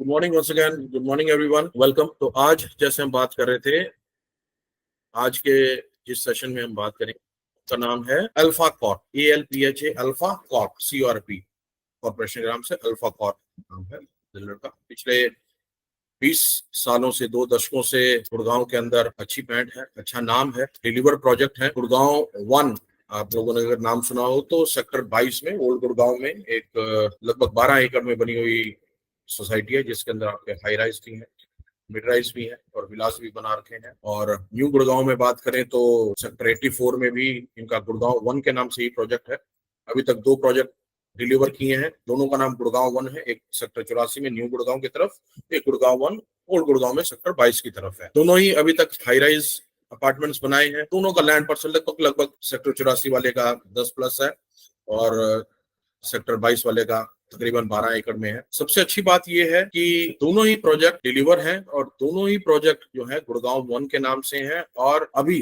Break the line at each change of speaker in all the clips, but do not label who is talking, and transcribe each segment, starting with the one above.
Good morning once again, good morning everyone, welcome. तो आज जैसे हम बात कर रहे थे, आज के जिस सेशन में हम बात करेंगे उसका नाम है alpha Corp, ALPHA, alpha Corp, CORP, corporation के नाम से अल्फा कॉर्प नाम है बिल्डर का। पिछले 20 सालों से, 2 दशकों से गुड़गांव के अंदर अच्छी ब्रांड है, अच्छा नाम है, डिलीवर प्रोजेक्ट है। गुड़गांव 1, आप लोगों ने अगर नाम सुना हो तो सेक्टर 22 में, ओल्ड गुड़गांव में एक लगभग 12 एकड़ में बनी हुई सोसाइटी है, जिसके अंदर आपके हाई राइज भी है, मिड राइज भी है और विलास भी बना रखे हैं। और न्यू गुड़गांव में बात करें तो सेक्टर 84 में भी इनका गुड़गांव 1 के नाम से ही प्रोजेक्ट है। अभी तक 2 प्रोजेक्ट डिलीवर किए हैं, दोनों का नाम गुड़गांव 1 है, एक सेक्टर 84 में न्यू गुड़गांव की तरफ, एक गुड़गांव 1 ओल्ड गुड़गांव में सेक्टर 22 की तरफ है। दोनों ही अभी तक हाई राइज अपार्टमेंट्स बनाए हैं। दोनों का लैंड पार्सल लगभग सेक्टर 84 वाले का 10+ है और सेक्टर 22 वाले का तकरीबन 12 एकड़ में है। सबसे अच्छी बात यह है कि दोनों ही प्रोजेक्ट डिलीवर हैं और दोनों ही प्रोजेक्ट जो है गुड़गांव 1 के नाम से हैं और अभी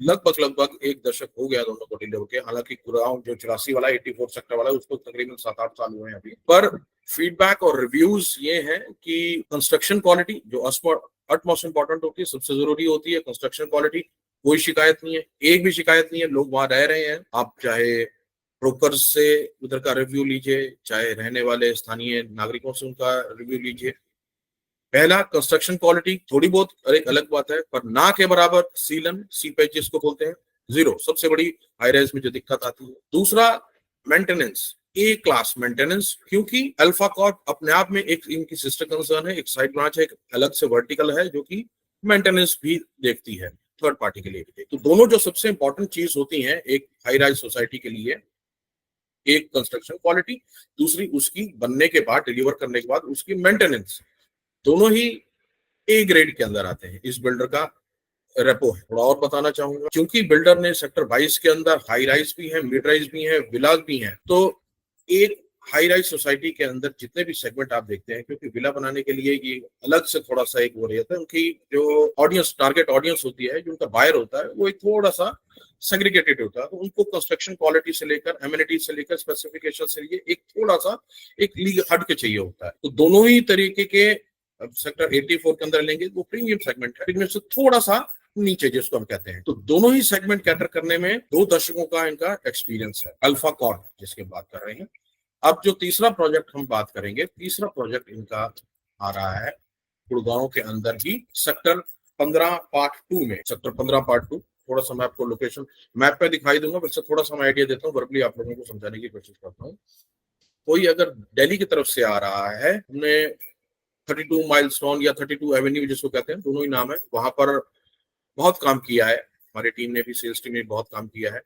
लगभग 1 दशक हो गया दोनों को डिलीवर के। हालांकि गुड़गांव जो 84 वाला 84 सेक्टर वाला है उसको तकरीबन 7-8 साल हुए हैं अभी। पर फीडबैक और रिव्यूज ये हैं कि कंस्ट्रक्शन क्वालिटी जो अटमोस्ट इंपॉर्टेंट होती है, सबसे जरूरी होती है कंस्ट्रक्शन क्वालिटी, कोई शिकायत नहीं है, एक भी शिकायत नहीं है। लोग वहां रह रहे हैं, आप चाहे ब्रोकर्स से उधर का रिव्यू लीजिए, चाहे रहने वाले स्थानीय नागरिकों से उनका रिव्यू लीजिए। पहला, कंस्ट्रक्शन क्वालिटी थोड़ी बहुत एक अलग बात है, पर ना के बराबर सीलन, सीपेज जिसको बोलते हैं, 0 सबसे बड़ी हाई राइज में जो दिक्कत आती है। दूसरा, मेंटेनेंस, A क्लास मेंटेनेंस, क्योंकि अल्फा कॉर्प अपने आप में एक इनकी सिस्टर कंसर्न है, एक साइड ब्रांच है, एक अलग से वर्टिकल है जो कि मेंटेनेंस भी देखती है थर्ड पार्टी के लिए। तो दोनों जो सबसे इंपॉर्टेंट चीज होती हैं एक हाई राइज सोसाइटी के लिए, एक कंस्ट्रक्शन क्वालिटी, दूसरी उसकी बनने के बाद, डिलीवर करने के बाद उसकी मेंटेनेंस, दोनों ही A ग्रेड के अंदर आते हैं। इस बिल्डर का रेपो है। थोड़ा और बताना चाहूंगा, क्योंकि बिल्डर ने सेक्टर 22 के अंदर हाई राइज भी है, मिड राइज भी है, विलास भी है, तो एक हाई राइज सोसाइटी के अंदर जितने भी सेगमेंट आप देखते हैं, क्योंकि विला बनाने के लिए ये अलग से थोड़ा सा एक वो रहता है, उनकी जो ऑडियंस, टारगेट ऑडियंस होती है, जो उनका बायर होता है, वो एक थोड़ा सा सेग्रीगेटेड होता है। तो उनको कंस्ट्रक्शन क्वालिटी से लेकर, एमिनिटीज से लेकर, स्पेसिफिकेशन से लिए एक थोड़ा सा एक लीग हट के चाहिए होता है। तो दोनों ही तरीके के सेक्टर 84 के अंदर लेंगे, वो प्रीमियम सेगमेंट है, प्रीमियम से थोड़ा सा नीचे जिसको हम कहते हैं। तो दोनों ही सेगमेंट कैटर करने में 2 दशकों का इनका एक्सपीरियंस है, अल्फा कॉर्प जिसकी बात कर रहे हैं। अब जो तीसरा प्रोजेक्ट हम बात करेंगे, तीसरा प्रोजेक्ट इनका आ रहा है गुड़गांव के अंदर ही सेक्टर 15 पार्ट 2 में। सेक्टर 15 पार्ट 2, थोड़ा सा मैं आपको लोकेशन मैप पे दिखाई दूंगा, वैसे थोड़ा सा मैं आइडिया देता हूँ, वर्बली आप लोगों को समझाने की कोशिश करता हूँ। कोई अगर दिल्ली की तरफ से आ रहा है, हमने 32 माइलस्टोन या 32 एवेन्यू जिसको कहते हैं, दोनों ही नाम है, वहां पर बहुत काम किया है हमारी टीम ने भी, सेल्स टीम ने बहुत काम किया है।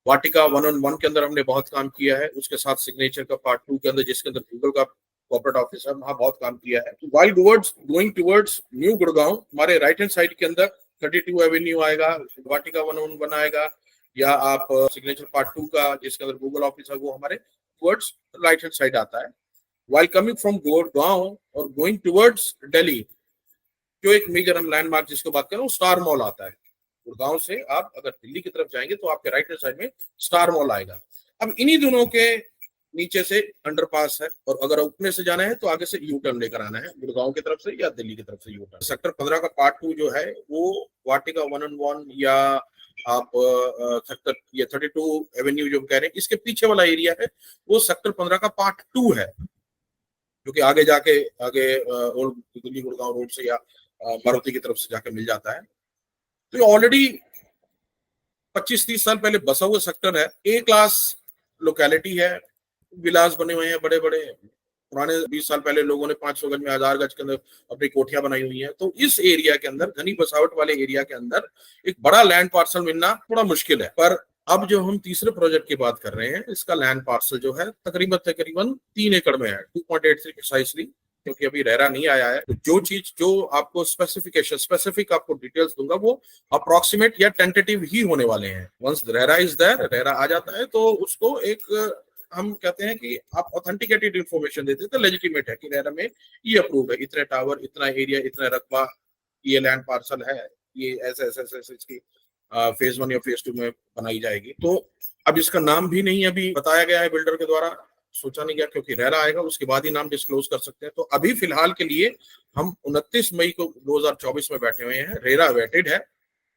वाटिका 1-on-1 के अंदर हमने बहुत काम किया है, उसके साथ सिग्नेचर का पार्ट 2 के अंदर, जिसके अंदर गूगल का कॉर्पोरेट ऑफिस है, वहां बहुत काम किया है। While going towards new Gurgaon, हमारे राइट हैंड साइड के अंदर 32 एवेन्यू आएगा, वाटिका 1-on-1 आएगा, या आप सिग्नेचर पार्ट 2 का जिसके अंदर गूगल ऑफिस है, वो हमारे टुवर्ड्स राइट हैंड साइड आता है। वाइल कमिंग फ्रॉम गुड़गांव और गोइंग टुवर्ड्स दिल्ली, जो एक मेजर हम लैंडमार्क जिसको बात करें, वो स्टार मॉल आता है। गुड़गांव से आप अगर दिल्ली की तरफ जाएंगे तो आपके राइट हैंड साइड में स्टार मॉल आएगा। अब इन्हीं दोनों के नीचे से अंडरपास है, और अगर ऊपर से जाना है तो आगे से यू टर्न लेकर आना है, गुड़गांव की तरफ से या दिल्ली की तरफ से यू टर्न। सेक्टर 15 का पार्ट 2 जो है वो वाटिका 1-on-1 या आप सेक्टर ये 32 एवेन्यू जो कह रहे हैं, इसके पीछे वाला एरिया है, वो सेक्टर 15 का पार्ट 2 है, जो कि आगे जाके आगे ओल्ड दिल्ली गुड़गांव रोड से या मारुति की तरफ से जाके मिल जाता है। तो ये ऑलरेडी 25-30 साल पहले बसा हुआ सेक्टर है, A क्लास लोकेलिटी है, विलास बने हुए हैं बड़े बड़े। पुराने 20 साल पहले लोगों ने 500 गज में, 1000 गज के अंदर अपनी कोठियां बनाई हुई हैं। तो इस एरिया के अंदर, घनी बसावट वाले एरिया के अंदर एक बड़ा लैंड पार्सल मिलना थोड़ा मुश्किल है। पर अब जो हम तीसरे प्रोजेक्ट की बात कर रहे हैं, इसका लैंड पार्सल जो है तकरीबन 3 एकड़ में है, 2.83 प्रिसाइसली, क्योंकि अभी रेरा नहीं आया है। तो जो चीज जो आपको स्पेसिफिक आपको डिटेल्स दूंगा, वो अप्रोक्सीमेट या टेंटेटिव ही होने वाले हैं। Once RERA is there, RERA आ जाता है, तो उसको एक हम कहते हैं कि आप ऑथेंटिकेटेड इंफॉर्मेशन देते हैं तो लेजिटिमेट है कि रेरा में ये अप्रूव है, इतने टावर, इतना एरिया, इतना रकबा, ये लैंड पार्सल है, ये ऐसे ऐसे ऐसे इसकी फेज 1 या फेज 2 में बनाई जाएगी। तो अब इसका नाम भी नहीं अभी बताया गया है बिल्डर के द्वारा, सोचा नहीं गया, क्योंकि रेरा आएगा उसके बाद ही नाम डिस्क्लोज कर सकते हैं। तो अभी फिलहाल के लिए हम 29 मई को 2024 में बैठे हुए हैं, रेरा वेटेड है।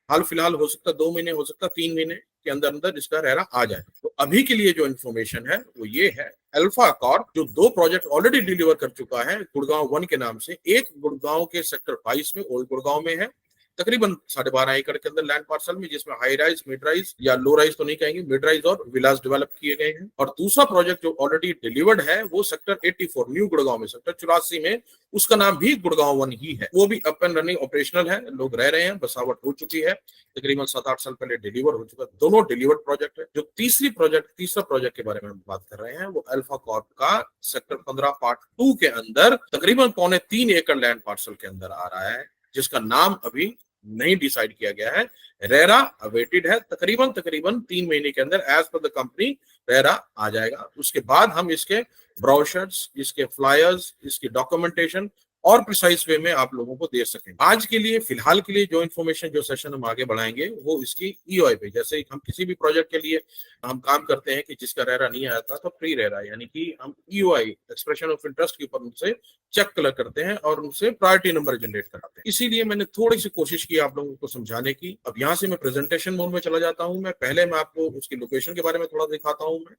हाल फिलहाल हो सकता है 2 महीने, हो सकता है 3 महीने के अंदर अंदर इसका रेरा आ जाए। तो अभी के लिए जो इन्फॉर्मेशन है वो ये है, अल्फा कॉर्प जो 2 प्रोजेक्ट ऑलरेडी डिलीवर कर चुका है गुड़गांव 1 के नाम से, एक गुड़गांव के सेक्टर 22 में ओल्ड गुड़गांव में है, तकरीबन 12.5 एकड़ के अंदर लैंड पार्सल में, जिसमें हाई राइज, मिड राइज या लो राइज तो नहीं कहेंगे, मिड राइज और विलास डेवलप किए गए हैं। और दूसरा प्रोजेक्ट जो ऑलरेडी डिलीवर्ड है वो सेक्टर 84 न्यू गुड़गांव में, सेक्टर 84 में, उसका नाम भी गुड़गांव 1 ही है। वो भी अप एंड रनिंग ऑपरेशनल है, लोग रह रहे हैं, बसावट हो चुकी है, तकरीबन 7-8 साल पहले डिलीवर हो चुका है। दोनों डिलीवर्ड प्रोजेक्ट है। जो तीसरा प्रोजेक्ट के बारे में हम बात कर रहे हैं वो अल्फा कॉर्प का सेक्टर 15 पार्ट 2 के अंदर तकरीबन 3.25 एकड़ लैंड पार्सल के अंदर आ रहा है, जिसका नाम अभी नहीं डिसाइड किया गया है। रेरा अवेटेड है, तकरीबन 3 महीने के अंदर as per the company RERA आ जाएगा। उसके बाद हम इसके ब्रोशर्स, इसके फ्लायर्स, इसकी डॉक्यूमेंटेशन और प्रिसाइज वे में आप लोगों को दे सकें। आज के लिए फिलहाल के लिए जो इन्फॉर्मेशन, जो सेशन हम आगे बढ़ाएंगे वो इसकी ईओआई पे, जैसे हम किसी भी प्रोजेक्ट के लिए हम काम करते हैं कि जिसका रेरा नहीं आया था तो प्री रेरा, यानी कि हम ईओआई एक्सप्रेशन ऑफ इंटरेस्ट के ऊपर उनसे चेक कलर करते हैं और उनसे प्रायोरिटी नंबर जनरेट कराते हैं। इसीलिए मैंने थोड़ी सी कोशिश की आप लोगों को समझाने की। अब यहाँ से मैं प्रेजेंटेशन मोड में चला जाता हूँ। मैं पहले मैं आपको उसकी लोकेशन के बारे में थोड़ा दिखाता हूँ। मैं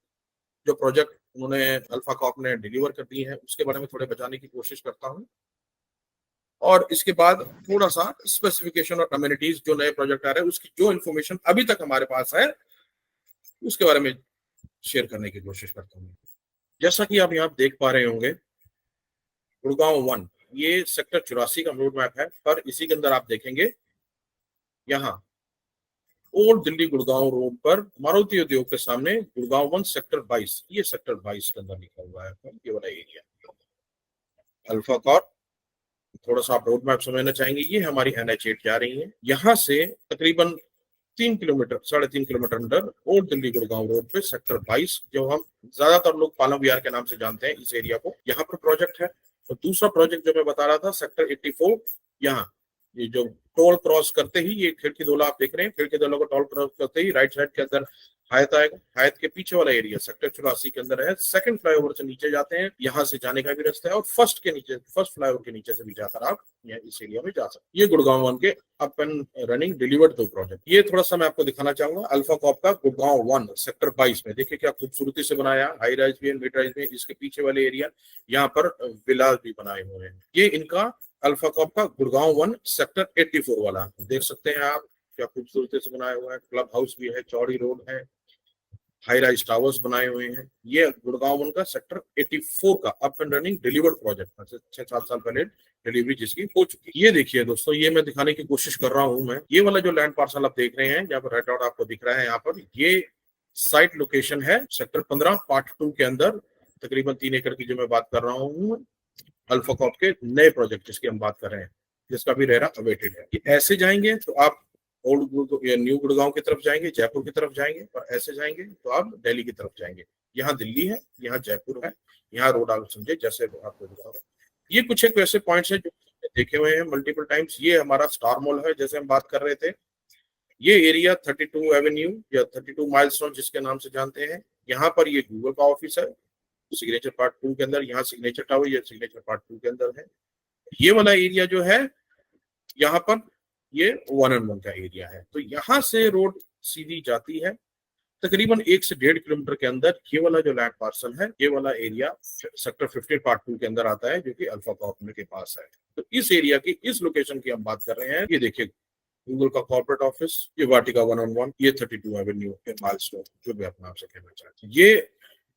जो प्रोजेक्ट उन्होंने अल्फा कॉर्प ने डिलीवर कर दी है उसके बारे में थोड़े बताने की कोशिश करता हूँ, और इसके बाद थोड़ा सा स्पेसिफिकेशन और कम्युनिटीज जो नए प्रोजेक्ट आ रहे हैं उसकी जो इन्फॉर्मेशन अभी तक हमारे पास है उसके बारे में शेयर करने की कोशिश करता हूँ। जैसा कि आप यहाँ देख पा रहे होंगे, गुड़गांव 1 ये सेक्टर 84 का रोड मैप है, पर इसी के अंदर आप देखेंगे यहाँ ओल्ड दिल्ली गुड़गांव रोड पर मारुति उद्योग के सामने गुड़गांव 1 सेक्टर 22, ये सेक्टर 22 के अंदर लिखा हुआ है ये वाला एरिया। अल्फा कॉर्प, थोड़ा सा आप रोड मैप समझना चाहेंगे, ये हमारी NH8 जा रही है, यहाँ से तकरीबन 3 किलोमीटर, 3.5 किलोमीटर अंदर ओल्ड दिल्ली गुड़गांव रोड पे सेक्टर 22, जो हम ज्यादातर लोग पालम विहार के नाम से जानते हैं इस एरिया को, यहाँ पर प्रोजेक्ट है। तो दूसरा प्रोजेक्ट जो मैं बता रहा था सेक्टर 84, यहाँ ये जो टोल क्रॉस करते ही, ये खिड़की दोला आप देख रहे हैं, खिड़की दोला को टोल क्रॉस करते ही राइट साइड के अंदर हायत आएगा, हायत के पीछे वाला एरिया सेक्टर 84 के अंदर है। सेकंड फ्लाईओवर से नीचे जाते हैं, यहाँ से जाने का भी रास्ता है, और फर्स्ट फ्लाईओवर के नीचे से भी जाकर आप इस एरिया में जा सकते हैं। ये गुड़गांव 1 के up and running delivered 2 project. ये थोड़ा सा मैं आपको दिखाना चाहूंगा अल्फा कॉर्प का गुड़गांव 1 सेक्टर 22 में। देखिए क्या खूबसूरती से बनाया, हाई राइज भी है, मिड राइज में, इसके पीछे वाले एरिया यहाँ पर विलास भी बनाए हुए हैं। ये इनका अल्फा कॉर्प का गुड़गांव 1 सेक्टर 84 वाला, देख सकते हैं आप क्या खूबसूरती से बनाया हुआ है। क्लब हाउस भी है, चौड़ी रोड है, हाई राइज टावर्स बनाए हुए हैं। ये गुड़गांव 1 का सेक्टर 84 का up and running delivered project, 6-7 साल पहले डिलीवरी जिसकी हो चुकी है। ये देखिए दोस्तों, ये मैं दिखाने की कोशिश कर रहा हूं मैं, ये वाला जो लैंड पार्सल आप देख रहे हैं, यहाँ पर रेड डॉट आपको दिख रहा है, यहाँ पर ये साइट लोकेशन है सेक्टर 15 पार्ट 2 के अंदर, तकरीबन 3 एकड़ की जो मैं बात कर रहा हूँ, अल्फा कॉर्प के नए प्रोजेक्ट जिसकी हम बात कर रहे हैं, जिसका भी रेरा अवेटेड है। ऐसे जाएंगे तो आप ओल्ड या न्यू गुड़गांव की तरफ जाएंगे, जयपुर की तरफ जाएंगे, और ऐसे जाएंगे तो आप दिल्ली की तरफ जाएंगे। यहाँ दिल्ली है, यहाँ जयपुर है, यहाँ रोड आप समझे जैसे आपको दिखा रहा। ये कुछ एक वैसे पॉइंट्स हैं जो देखे हुए हैं मल्टीपल टाइम्स। ये हमारा स्टार मॉल है जैसे हम बात कर रहे थे। ये एरिया 32 एवेन्यू या 32 माइलस्टोन जिसके नाम से जानते हैं, यहाँ पर ये गूगल का ऑफिस है सिग्नेचर पार्ट 2 के अंदर, यहाँ सिग्नेचर टावर ये सिग्नेचर पार्ट 2 के अंदर है। ये वाला एरिया जो है यहाँ पर ये 1&1 का एरिया है। तो यहाँ से रोड सीधी जाती है तकरीबन 1 से 1.5 किलोमीटर के अंदर। ये वाला जो लैंड पार्सल है, ये वाला एरिया सेक्टर 15 पार्ट 2 के अंदर आता है, जो कि अल्फा कॉर्प के पास है। तो इस एरिया की, इस लोकेशन की हम बात कर रहे हैं। ये देखिए गूगल का कॉर्पोरेट ऑफिस, ये वाटिका 1&1, ये 32 एवेन्यू के माइलस्टोन, जो भी अपना आपसे कहना चाहते हैं। ये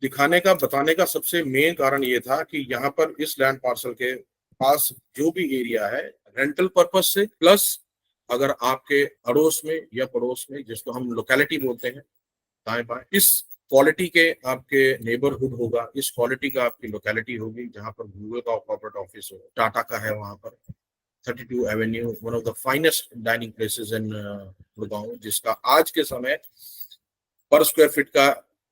दिखाने का, बताने का सबसे मेन कारण ये था कि यहाँ पर इस लैंड पार्सल के पास जो भी एरिया है रेंटल पर्पज से, प्लस अगर आपके अड़ोस में या पड़ोस में, जिसको हम लोकेलिटी बोलते हैं दाएं बाएं, इस क्वालिटी के आपके नेबरहुड होगा, इस क्वालिटी का आपकी लोकेलिटी होगी जहां पर गूगल का कॉर्पोरेट ऑफिस हो, टाटा का है वहां पर 32 Avenue, one of the finest dining places in Gurgaon, जिसका आज के समय पर स्क्वायर फीट का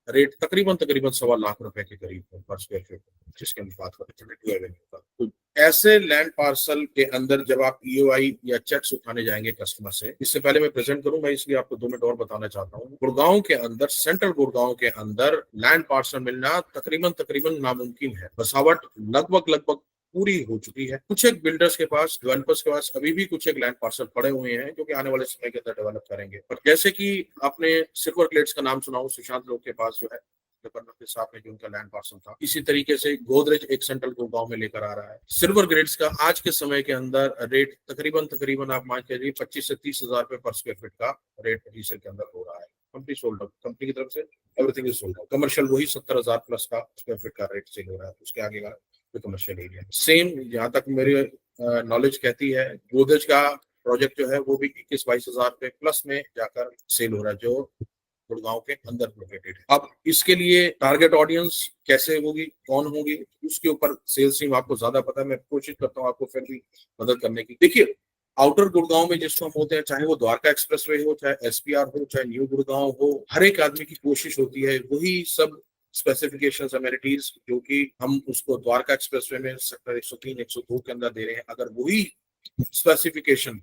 रेट तकरीबन 1.25 लाख रुपए के करीब है पर स्क्वायर फीट, जिसके हम बात करें 32 एवेन्यू का। तो ऐसे लैंड पार्सल के अंदर जब आप ईओआई या चेक्स उठाने जाएंगे कस्टमर से, इससे पहले मैं प्रेजेंट करूं, मैं इसलिए आपको 2 मिनट और बताना चाहता हूं। गुड़गांव के अंदर, सेंट्रल गुड़गांव के अंदर लैंड पार्सल मिलना तकरीबन नामुमकिन है। बसावट लगभग पूरी हो चुकी है। कुछ एक बिल्डर्स के पास, डेवलपर्स के पास अभी भी कुछ एक लैंड पार्सल पड़े हुए हैं जो कि आने वाले समय के अंदर डेवलप करेंगे। पर जैसे कि आपने सिल्वर ग्लेड्स का नाम सुना हो, सुशांत लोग के पास जो है के साथ में जो उनका लैंड पार्सल था, इसी तरीके से गोदरेज एक सेंट्रल गुड़गांव में लेकर आ रहा है। सिल्वर ग्रेड्स का आज के समय के अंदर रेट तकरीबन आप मान के 25 से 30 हजार रुपए पर स्क्वायर फीट का रेट रीसेल के अंदर हो रहा है। कंपनी सोल्ड आउट, कंपनी की तरफ से everything is sold out. Commercial वही 70,000 प्लस का स्क्वायर फीट का रेट सेल हो रहा है। उसके आगे का कमर्शियल एरिया सेम, जहां तक मेरी नॉलेज कहती है, गोदरेज का प्रोजेक्ट जो है वो भी 21-22 हजार रुपए प्लस में जाकर सेल हो रहा है, जो गुड़गांव के अंदर लोकेटेड है। अब इसके लिए टारगेट ऑडियंस कैसे होगी, कौन होगी, उसके ऊपर सेल्स टीम आपको ज्यादा पता है। मैं कोशिश करता हूँ आपको फिर भी मदद करने की। देखिए, आउटर गुड़गांव में जिसको हम बोलते हैं, चाहे वो द्वारका एक्सप्रेसवे हो, चाहे एसपीआर हो, चाहे न्यू गुड़गांव हो, हर एक आदमी की कोशिश होती है वही सब स्पेसिफिकेशंस, अमेनिटीज जो कि हम उसको द्वारका एक्सप्रेसवे में सेक्टर 103, 102 के अंदर दे रहे हैं, अगर वही स्पेसिफिकेशन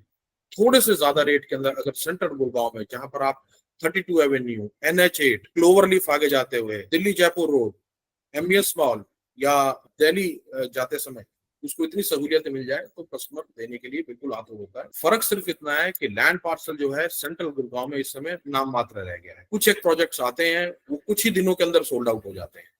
थोड़े से ज्यादा रेट के अंदर अगर सेंट्रल गुड़गांव में, जहां पर आप 32 एवेन्यू, NH8, क्लोवरलीफ आगे जाते हुए Delhi Jaipur road, MBS mall या दिल्ली जाते समय उसको इतनी सहूलियत मिल जाए तो कस्टमर देने के लिए बिल्कुल आतुर होता है। फर्क सिर्फ इतना है कि लैंड पार्सल जो है सेंट्रल गुड़गांव में इस समय नाम मात्र रह गया है। कुछ एक प्रोजेक्ट्स आते हैं, वो कुछ ही दिनों के अंदर सोल्ड आउट हो जाते हैं।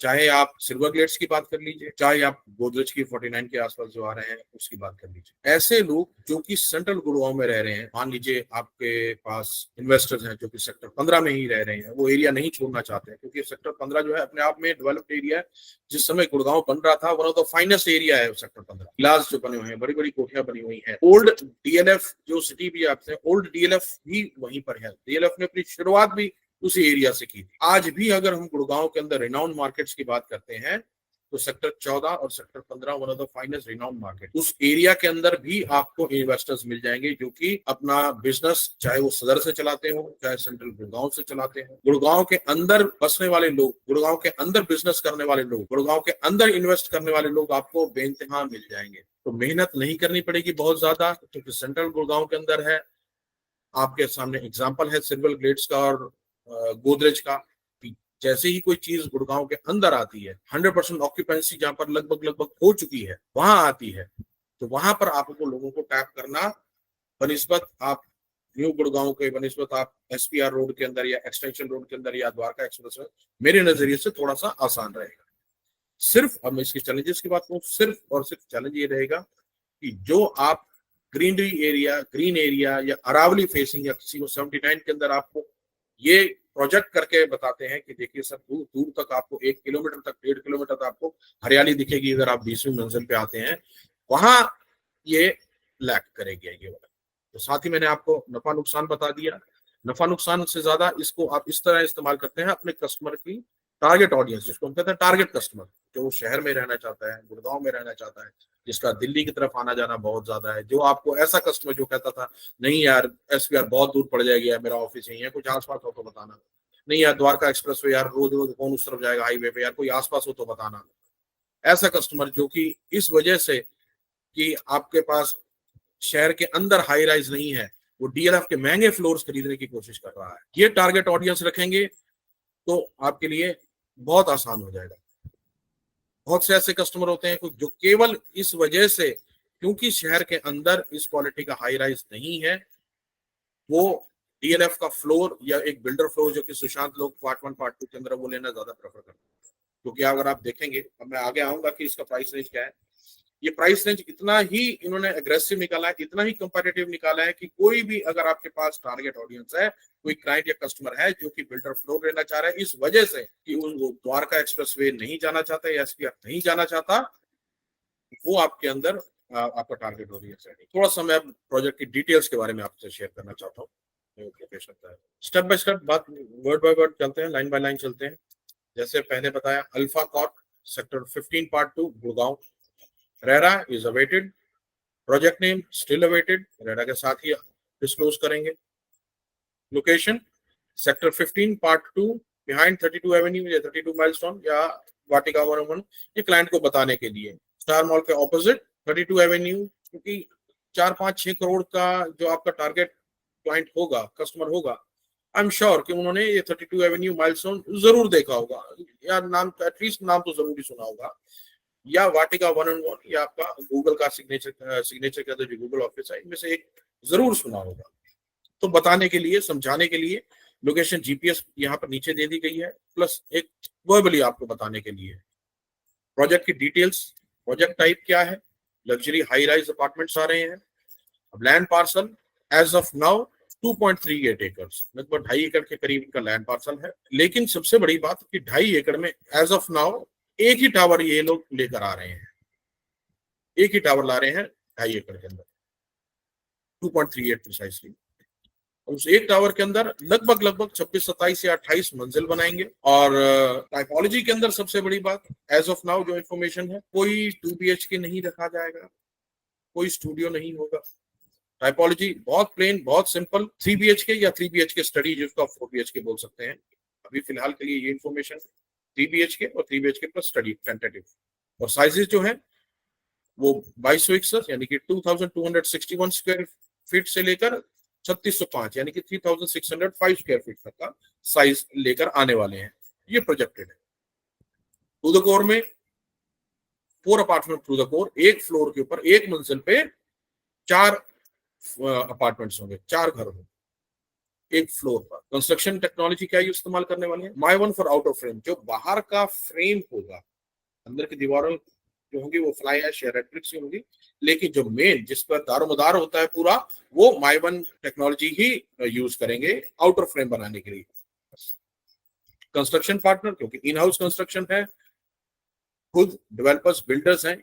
चाहे आप सिल्वर ग्लेड्स की बात कर लीजिए, चाहे आप गोदरेज की 49 के आसपास जो आ रहे हैं उसकी बात कर लीजिए। ऐसे लोग जो कि सेंट्रल गुड़गांव में रह रहे हैं, मान लीजिए आपके पास इन्वेस्टर्स हैं जो कि सेक्टर 15 में ही रह रहे हैं, वो एरिया नहीं छोड़ना चाहते हैं, क्योंकि सेक्टर 15 जो है अपने आप में डेवलप्ड एरिया है। जिस समय गुड़गांव बन रहा था, one of the finest area है सेक्टर 15। क्लास जो बने हुए हैं, बड़ी बड़ी कोठियां बनी हुई है। ओल्ड DLF जो सिटी भी आपसे, ओल्ड DLF भी वहीं पर है। DLF ने अपनी शुरुआत भी उसी एरिया से की थी। आज भी अगर हम गुड़गांव के अंदर रिनाउंड मार्केट्स की बात करते हैं तो सेक्टर 14 और sector 15 one of the finest renowned market. उस एरिया के अंदर भी आपको इन्वेस्टर्स मिल जाएंगे जो कि अपना बिजनेस, चाहे वो सदर से चलाते हो, चाहे सेंट्रल गुड़गांव से चलाते हो, गुड़गांव के अंदर बसने वाले लोग, गुड़गांव के अंदर बिजनेस करने वाले लोग, गुड़गांव के अंदर इन्वेस्ट करने वाले लोग आपको बेइंतहा मिल जाएंगे। तो मेहनत नहीं करनी पड़ेगी बहुत ज्यादा, क्योंकि सेंट्रल गुड़गांव के अंदर है। आपके सामने एग्जाम्पल है सिल्वर ग्लेड्स का और गोदरेज का। जैसे ही कोई चीज गुड़गांव के अंदर आती है, 100% ऑक्यूपेंसी जहां पर लगभग हो चुकी है, वहां आती है, तो वहां पर आपको लोगों को टैप करना बनिस्बत आप न्यू गुड़गांव के, बनिस्बत आप SPR रोड के अंदर या एक्सटेंशन रोड के अंदर या द्वारका एक्सप्रेस में, मेरे नजरिए से थोड़ा सा आसान रहेगा। सिर्फ अब मैं इसके चैलेंजेस की बात करूं, सिर्फ और सिर्फ चैलेंज ये रहेगा कि जो आप ग्रीनरी एरिया, ग्रीन एरिया या अरावली फेसिंग या किसी को 79 के अंदर आपको ये प्रोजेक्ट करके बताते हैं कि देखिए सर, दूर दूर तक आपको 1 किलोमीटर तक, 1.5 किलोमीटर तक आपको हरियाली दिखेगी अगर आप 20वीं मंजिल पे आते हैं, वहां ये लैक करेगी ये वाला। तो साथ ही मैंने आपको नफा नुकसान बता दिया। नफा नुकसान से ज्यादा इसको आप इस तरह इस्तेमाल करते हैं अपने कस्टमर की टारगेट ऑडियंस, जिसको हम कहते हैं टारगेट कस्टमर, जो शहर में रहना चाहता है, गुड़गांव में रहना चाहता है, जिसका दिल्ली की तरफ आना जाना बहुत ज्यादा है, जो आपको ऐसा कस्टमर जो कहता था नहीं यार SPR बहुत दूर पड़ जाएगी यार, मेरा ऑफिस यही है, कुछ आसपास हो तो बताना, नहीं यार द्वारका एक्सप्रेस पे यार रोज रोज कौन उस तरफ जाएगा हाईवे पे, यार कोई आसपास हो तो बताना। ऐसा कस्टमर जो कि इस वजह से कि आपके पास शहर के अंदर हाई राइज नहीं है, वो DLF के महंगे फ्लोर्स खरीदने की कोशिश कर रहा है, ये टारगेट ऑडियंस रखेंगे तो आपके लिए बहुत आसान हो जाएगा। बहुत से ऐसे कस्टमर होते हैं जो केवल इस वजह से, क्योंकि शहर के अंदर इस क्वालिटी का हाई राइज नहीं है, वो DLF का फ्लोर या एक बिल्डर फ्लोर जो कि सुशांत लोग पार्ट 1 पार्ट 2 के अंदर वो लेना ज्यादा प्रेफर करते हैं। क्योंकि अगर आप देखेंगे, अब मैं आगे आऊंगा कि इसका प्राइस रेंज क्या है, ये प्राइस रेंज इतना ही इन्होंने एग्रेसिव निकाला है, इतना ही कंपेटिटिव निकाला है कि कोई भी अगर आपके पास टारगेट ऑडियंस है, कोई क्लाइंट या कस्टमर है जो कि बिल्डर फ्लोर लेना चाह रहा है इस वजह से कि वो द्वारका एक्सप्रेसवे नहीं जाना चाहता या SPR नहीं जाना चाहता, वो आपके अंदर आपका टारगेट ऑडियंस है। थोड़ा सा मैं प्रोजेक्ट की डिटेल्स के बारे में आपसे शेयर करना चाहता हूँ। स्टेप बाय स्टेप बात, वर्ड बाय वर्ड चलते हैं, लाइन बाय लाइन चलते हैं। जैसे पहले बताया, alpha Corp sector 15 part 2 Gurgaon, RERA is awaited, project name still awaited, RERA के साथ ही डिस्क्लोज करेंगे। Location sector 15 part 2 behind 32 Avenue या 32 माइलस्टोन या वाटिका 101, ये क्लाइंट को बताने के लिए। स्टार मॉल के ऑपोजिट 32 एवेन्यू, क्योंकि 4-5-6 करोड़ का जो आपका टारगेट क्लाइंट होगा, कस्टमर होगा, आई एम श्योर कि उन्होंने ये 32 एवेन्यू माइलस्टोन जरूर देखा होगा, या नाम, एटलीस्ट नाम तो जरूर ही सुना होगा, या वाटिका 1&1, या आपका गूगल का सिग्नेचर के अंदर जो गूगल ऑफिस है, इनमें से एक जरूर सुना होगा। तो बताने के लिए, समझाने के लिए लोकेशन जीपीएस यहाँ पर नीचे दे दी गई है, प्लस एक वर्बली आपको बताने के लिए प्रोजेक्ट की डिटेल्स, प्रोजेक्ट टाइप क्या है, लग्जरी हाई राइज अपार्टमेंट्स आ रहे हैं। अब land parcel as of now 2.38 acres, लगभग 2.5 एकड़ के करीब का लैंड पार्सल है। लेकिन सबसे बड़ी बात कि 2.5 एकड़ में एज ऑफ नाउ एक ही टावर ये लोग लेकर आ रहे हैं, एक ही टावर ला रहे हैं 2.5 एकड़ के अंदर, 2.38 प्रिसाइसली। उस एक टावर के अंदर लगभग 26, 27 या 28 मंजिल बनाएंगे। और टाइपोलॉजी के अंदर सबसे बड़ी बात, एज ऑफ नाउ जो इंफॉर्मेशन है, कोई 2 BHK नहीं रखा जाएगा, कोई स्टूडियो नहीं होगा। टाइपोलॉजी बहुत प्लेन, बहुत सिंपल, 3 BHK या 3 BHK स्टडी, जिसको आप 4 BHK बोल सकते हैं। अभी फिलहाल के लिए ये इंफॉर्मेशन 3 BHK और 3 BHK प्लस स्टडी टेंटेटिव। और साइजेस जो है वो 2200 यानी कि 2261 स्क्वायर फीट से लेकर 3605 यानी कि 3605 स्क्वायर फीट तक का साइज लेकर आने वाले हैं। ये प्रोजेक्टेड है। टू द कोर में 4 अपार्टमेंट टू द कोर, एक फ्लोर के ऊपर एक मंजिल पे 4 अपार्टमेंट्स होंगे, 4 घर होंगे एक फ्लोर पर। कंस्ट्रक्शन टेक्नोलॉजी क्या इस्तेमाल करने वाले हैं, my one for outer frame, जो बाहर का फ्रेम होगा, अंदर की दीवारों जो होंगी वो फ्लाई ऐश या रेड ब्रिक से होंगी, लेकिन जो मेन जिस पर दारोमदार होता है पूरा, वो my one technology he use करेंगे आउटर फ्रेम बनाने के लिए। कंस्ट्रक्शन पार्टनर, क्योंकि इन हाउस कंस्ट्रक्शन है, खुद डेवलपर्स बिल्डर्स हैं,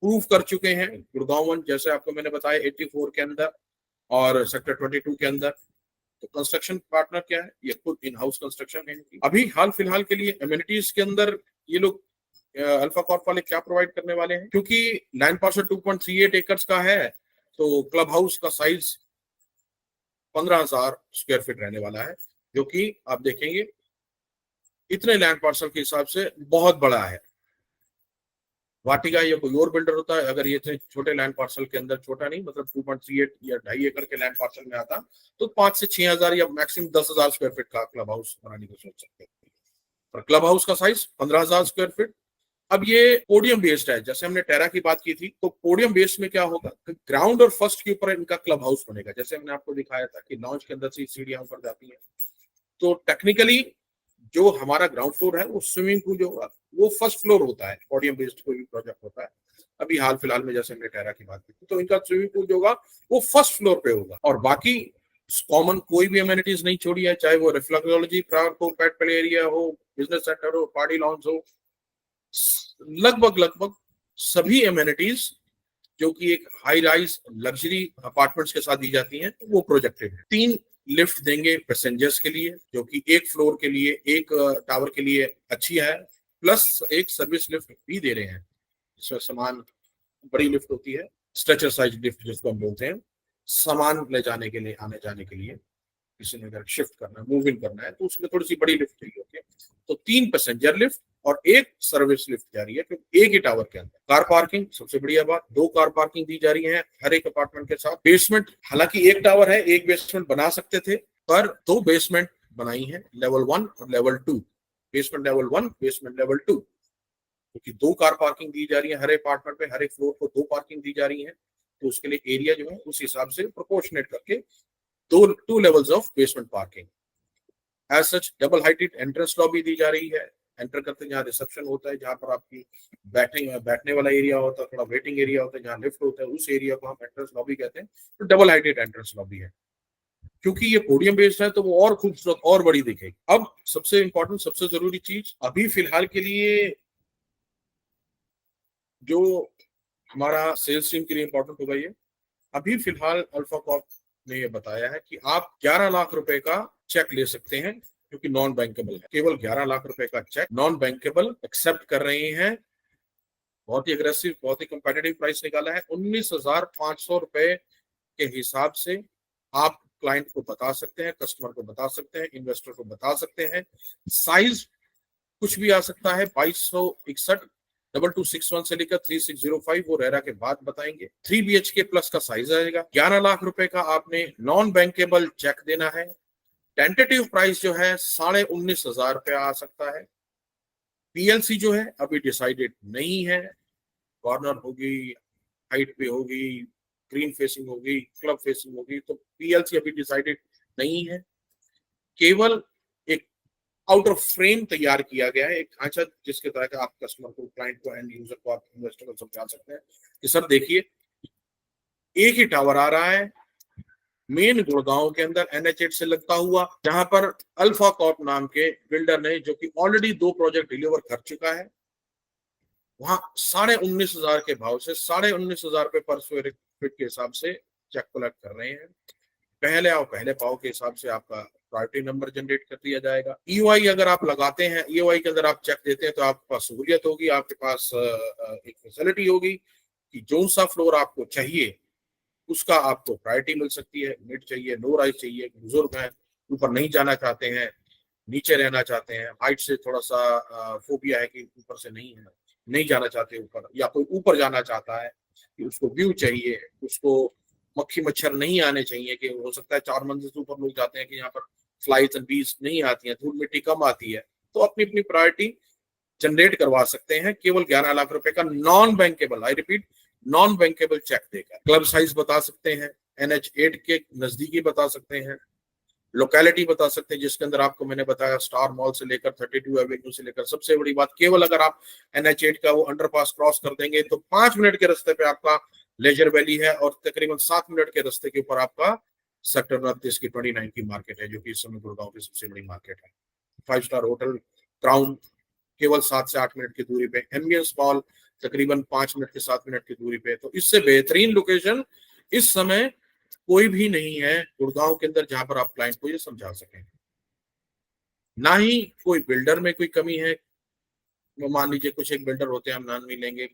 प्रूव कर चुके हैं गुड़गांव, जैसे आपको मैंने बताया 84 के अंदर और सेक्टर 22 के अंदर। तो कंस्ट्रक्शन पार्टनर क्या है, ये खुद इन हाउस कंस्ट्रक्शन है। अभी हाल फिलहाल के लिए एमिनिटीज के अंदर ये लोग अल्फा कॉर्प वाले क्या प्रोवाइड करने वाले हैं, क्योंकि लैंड पार्सल 2.38 एकर्स का है, तो क्लब हाउस का साइज 15,000 स्क्वायर फीट रहने वाला है, जो कि आप देखेंगे इतने लैंड पार्सल के हिसाब से बहुत बड़ा है। वाटिका या कोई और बिल्डर होता है, अगर ये इतने छोटे लैंड पार्सल के अंदर, छोटा नहीं मतलब 2.38 या 2.5 एकड़ के लैंड पार्सल में आता, तो 5 से 6,000 या मैक्सिमम 10,000 स्क्वायर फीट का क्लब हाउस बनाने को सोच सकते हैं। और क्लब हाउस का साइज 15,000 स्क्वायर फीट। अब ये पोडियम बेस्ड है, जैसे हमने टेरा की बात की थी, तो पोडियम बेस्ड में क्या होगा, ग्राउंड और फर्स्ट के ऊपर इनका क्लब हाउस बनेगा, जैसे हमने आपको दिखाया था कि लॉन्च के अंदर से सीढ़ियां ऊपर जाती है। तो टेक्निकली जो हमारा ग्राउंड फ्लोर है वो स्विमिंग पूल जो होगा वो फर्स्ट फ्लोर होता है, पोडियम बेस्ड कोई भी प्रोजेक्ट होता है। अभी हाल फिलहाल में जैसे हमने टेरा की बात की थी, तो इनका स्विमिंग पूल जो होगा वो फर्स्ट फ्लोर पे होगा, और बाकी कॉमन कोई भी एमिनिटीज नहीं छोड़ी है, चाहे वो रिफ्लेक्टोलॉजी पार्क हो, पेट प्ले एरिया हो, बिजनेस सेंटर हो, पार्टी लॉन्ज हो, लगभग सभी एमिनिटीज जो कि एक हाई राइज लग्जरी अपार्टमेंट्स के साथ दी जाती हैं, वो प्रोजेक्टेड है। 3 लिफ्ट देंगे पैसेंजर्स के लिए, जो कि एक फ्लोर के लिए, एक टावर के लिए अच्छी है, प्लस एक सर्विस लिफ्ट भी दे रहे हैं, जिसमें सामान, बड़ी लिफ्ट होती है, स्ट्रेचर साइज लिफ्ट जिसको हम बोलते हैं, सामान ले जाने के लिए, आने जाने के लिए, किसी ने अगर शिफ्ट करना है, मूव इन करना है, तो उसमें थोड़ी सी बड़ी लिफ्ट चाहिए होती है। तो 3 पैसेंजर लिफ्ट और एक सर्विस लिफ्ट जा रही है, क्योंकि एक ही टावर के अंदर। कार पार्किंग सबसे बढ़िया बात, 2 कार पार्किंग दी जा रही है हर एक अपार्टमेंट के साथ। बेसमेंट, हालांकि एक टावर है, एक बेसमेंट बना सकते थे, पर 2 बेसमेंट बनाई है, लेवल 1 और level 2, basement level 1, basement level 2, क्योंकि 2 कार पार्किंग दी जा रही है हर अपार्टमेंट पे, हर एक फ्लोर को 2 पार्किंग दी जा रही है, तो उसके लिए एरिया जो है उस हिसाब से प्रोपोर्शनेट करके 2 levels of basement parking. As such double heighted entrance lobby दी जा रही है, एंटर करते जहाँ रिसेप्शन होता है, जहाँ पर आपकी बैठने वाला एरिया होता है, थोड़ा वेटिंग एरिया होता है, जहाँ लिफ्ट होता है, उस एरिया को हम एंट्रेंस लॉबी कहते हैं, तो डबल हाइटेड एंट्रेंस लॉबी है। क्योंकि ये पोडियम बेस्ड है तो वो और खूबसूरत और बड़ी दिखेगी। अब सबसे इंपॉर्टेंट, सबसे जरूरी चीज अभी फिलहाल के लिए जो हमारा सेल्स टीम के लिए इंपॉर्टेंट होगा, ये अभी फिलहाल अल्फा कॉर्प ने ये बताया है कि आप 11 लाख रुपए का चेक ले सकते हैं, क्योंकि नॉन बैंकेबल है। केवल 11 लाख रुपए का चेक नॉन बैंकेबल एक्सेप्ट कर रहे हैं। बहुत ही अग्रेसिव, बहुत ही कंपेटिटिव प्राइस निकाला है। 19,500 रुपए के हिसाब से आप क्लाइंट को बता सकते हैं, कस्टमर को बता सकते हैं, इन्वेस्टर को बता सकते हैं। साइज कुछ भी आ सकता है, 2261 2261 से लेकर 3605 वो रेरा के बाद बताएंगे। 3 BHK प्लस का साइज आएगा। 11 लाख रुपए का आपने नॉन बैंकेबल चेक देना है। टेंटेटिव प्राइस जो है 19,500 रुपया आ सकता है। पीएलसी जो है अभी डिसाइडेड नहीं है, कॉर्नर होगी, हाइट पे होगी, ग्रीन फेसिंग होगी, क्लब फेसिंग होगी, तो पीएलसी अभी डिसाइडेड नहीं है। केवल एक आउटर फ्रेम तैयार किया गया है, एक ढांचा जिसके तहत आप कस्टमर को, क्लाइंट को, एंड यूजर को, आप इन्वेस्टर को समझा सकते हैं कि सर देखिए एक ही टावर आ रहा है मेन गुड़गांव के अंदर NH8 से लगता हुआ, जहां पर अल्फा कॉर्प नाम के बिल्डर ने, जो कि ऑलरेडी 2 प्रोजेक्ट डिलीवर कर चुका है, वहां 19,500 के भाव से 19,500 रुपए पर स्क्वायर फीट के हिसाब से चेक कलेक्ट कर रहे हैं। पहले आओ पहले पाओ के हिसाब से आपका प्रायोरिटी नंबर जनरेट कर दिया जाएगा। EOI अगर आप लगाते हैं, EOI के अंदर आप चेक देते हैं, तो आपके पास सहूलियत होगी, आपके पास एक फैसिलिटी होगी कि जो सा फ्लोर आपको चाहिए उसका आपको प्रायोरिटी मिल सकती है। मिड चाहिए, लो राइज चाहिए, बुजुर्ग हैं, ऊपर नहीं जाना चाहते हैं, नीचे रहना चाहते हैं, हाइट से थोड़ा सा फोबिया है कि ऊपर से नहीं जाना चाहते ऊपर, या कोई ऊपर जाना चाहता है कि उसको व्यू चाहिए, उसको मक्खी मच्छर नहीं आने चाहिए, कि हो सकता है 4 मंजिल से ऊपर लोग जाते हैं कि यहाँ पर फ्लाइज एंड बीज नहीं आती है, धूल मिट्टी कम आती है, तो अपनी अपनी प्रायोरिटी जनरेट करवा सकते हैं केवल 11 लाख रुपए का non bankable, I repeat, non bankable cheque देकर। क्लब साइज बता सकते हैं, NH8 के नजदीकी बता सकते हैं, लोकेलिटी बता सकते हैं, जिसके अंदर आपको मैंने बताया स्टार मॉल से लेकर 32 एवेन्यू से लेकर, सबसे बड़ी बात केवल अगर आप NH8 का वो अंडरपास क्रॉस कर देंगे तो 5 मिनट के रास्ते पे आपका लेजर वैली है, और तकरीबन 7 मिनट के रास्ते के ऊपर आपका सेक्टर 29 की 29 की मार्केट है, जो कि इस समय गुड़गांव की सबसे बड़ी मार्केट है। 5 स्टार होटल क्राउन केवल 7 से 8 मिनट की दूरी पे, एम्बियंस मॉल तकरीबन 5 मिनट के 7 मिनट की दूरी पे। तो इससे बेहतरीन लोकेशन इस समय कोई भी नहीं है गुड़गांव के अंदर जहां पर आप क्लाइंट को ये समझा सकें। ना ही कोई बिल्डर में कोई कमी है। मान लीजिए कुछ एक बिल्डर होते हैं, हम नाम नहीं लेंगे,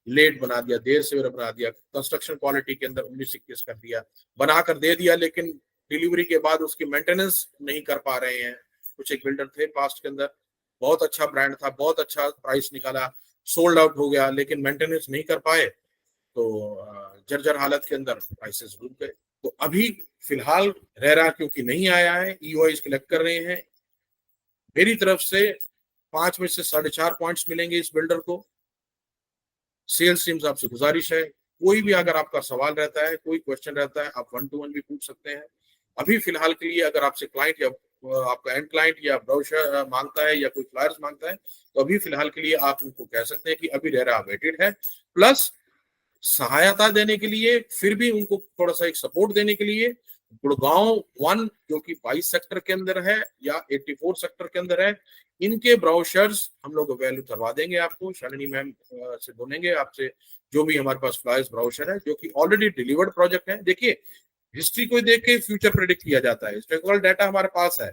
लेट बना दिया, देर से बना दिया, कंस्ट्रक्शन क्वालिटी के अंदर 19-21 कर दिया, बनाकर दे दिया, लेकिन डिलीवरी के बाद उसकी मेंटेनेंस नहीं कर पा रहे हैं। कुछ एक बिल्डर थे पास्ट के अंदर, बहुत अच्छा ब्रांड था, बहुत अच्छा प्राइस निकाला, सोल्ड आउट हो गया, लेकिन मेंटेनेंस नहीं कर पाए, तो जर्जर हालत के अंदर प्राइसेस डूब गए। तो अभी फिलहाल रेरा क्योंकि नहीं आया है, EOI कलेक्ट कर रहे हैं, मेरी तरफ से 5 में से 4.5 पॉइंट्स मिलेंगे इस बिल्डर को। सेल्स टीम से आपसे गुजारिश है, कोई भी अगर आपका सवाल रहता है, कोई क्वेश्चन रहता है, आप 1-to-1 भी पूछ सकते हैं। अभी फिलहाल के लिए अगर आपसे क्लाइंट या आपका एंड क्लाइंट या ब्रोशर मांगता है या कोई फ्लायर्स मांगता है, तो अभी फिलहाल के लिए आप उनको कह सकते हैं कि अभी रेरा वेटेड है, प्लस सहायता देने के लिए, फिर भी उनको थोड़ा सा एक सपोर्ट देने के लिए गुड़गांव 1 जो कि 22 सेक्टर के अंदर है या 84 सेक्टर के अंदर है, इनके ब्राउशर्स हम लोग वैल्यू करवा देंगे आपको। शालिनी मैम से बोलेंगे आपसे, जो भी हमारे पास फ्लायर्स ब्राउशर है जो कि ऑलरेडी डिलीवर्ड प्रोजेक्ट है। देखिए हिस्ट्री को देख के फ्यूचर प्रेडिक्ट किया जाता है, हिस्टोरिकल डाटा हमारे पास है,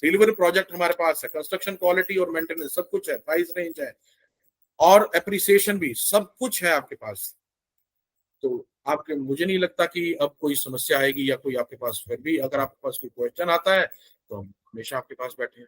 डिलीवरी प्रोजेक्ट हमारे पास है, कंस्ट्रक्शन क्वालिटी और मेंटेनेंस सब कुछ है, प्राइस रेंज है और एप्रिसिएशन भी सब कुछ है आपके पास। तो आपके, मुझे नहीं लगता कि अब कोई समस्या आएगी या कोई आपके पास, फिर भी अगर आपके पास कोई क्वेश्चन आता है तो हम हमेशा आपके पास बैठे हैं।